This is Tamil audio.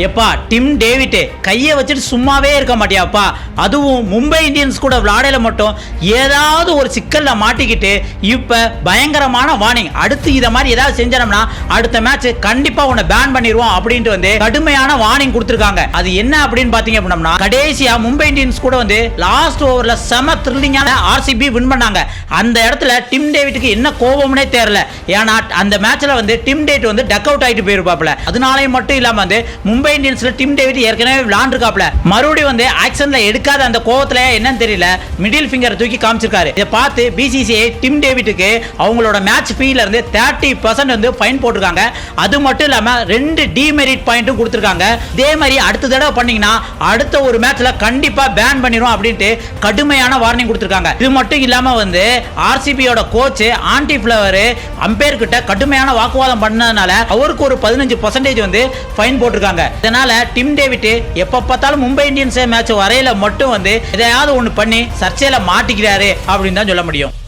எப்பா டிம் டேவிட் கையை வச்சுட்டு சும்மாவே இருக்க மாட்டியாப்பா. அதுவும் மும்பை இந்தியன்ஸ் கூட விளையாடல மட்டும் ஏதாவது ஒரு சிக்கல்ல மாட்டிக்கிட்டு இப்ப பயங்கரமான வார்னிங். அடுத்து இத மாதிரி ஏதாவது செஞ்சோம்னா அடுத்த மேட்ச் கண்டிப்பா உன்னை பேன் பண்ணிடுவோம் அப்படின்ட்டு வந்து கடுமையான வார்னிங் கொடுத்திருக்காங்க. அது என்ன அப்படின்னு பாத்தீங்க அப்படின்னா, கடைசியா மும்பை இந்தியன்ஸ் கூட வந்து லாஸ்ட் ஓவர்ல செம த்ரில்லிங்கான ஆர்சிபி வின் பண்ணாங்க. அந்த இடத்துல டிம் டேவிட்டுக்கு என்ன கோபம்னே தெரியல. ஏன்னா அந்த மேட்ச்ல வந்து டிம் டேவிட் வந்து டக் அவுட் ஆயிட்டு போயிருப்பாப்ல. அதனாலே மட்டும் இல்லாம வந்து மும்பை இந்தியன்ஸ்ல டிம் டேவிட் ஏற்கனவே விளையாண்டுருக்காப்ல. மறுபடியும் வந்து ஆக்ஷன்ல எடுக்காத அந்த கோவத்துல என்னன்னு தெரியல மிடில் ஃபிங்கர் தூக்கி காமிச்சிருக்காரு. இதை பார்த்து பிசிசிஐ டிம் டேவிட்டுக்கு அவங்களோட மேட்ச் ஃபீல இருந்து 30% வந்து ஃபைன் போட்டிருக்காங்க. அது மட்டும் இல்லாம 2 டிமெரிட் பாயிண்ட்டும் கொடுத்திருக்காங்க. இதே மாதிரி அடுத்த தடவை பண்ணீங்கன்னா அடுத்த ஒரு மேட்ச்ல கண்டிப்பா பேன் பண்ணிரும் அப்படின்ட்டு கடுமையான வார்னிங் கொடுத்திருக்காங்க. இது மட்டும் இல்லாம வந்து ஆர்சிபியோட கோச் ஆண்டி ஃபிளவர் அம்பையர் கிட்ட கடுமையான வாக்குவாதம் பண்ணதுனால அவருக்கு ஒரு 15% வந்து ஃபைன் போட்டிருக்காங்க. இதனால டிம் டேவிட் எப்ப பார்த்தாலும் மும்பை இந்தியன்ஸ் மேட்ச் வரையில மட்டும் வந்து எதையாவது ஒன்று பண்ணி சர்ச்சையில மாட்டிக்கிறாரு அப்படின்னு தான் சொல்ல முடியும்.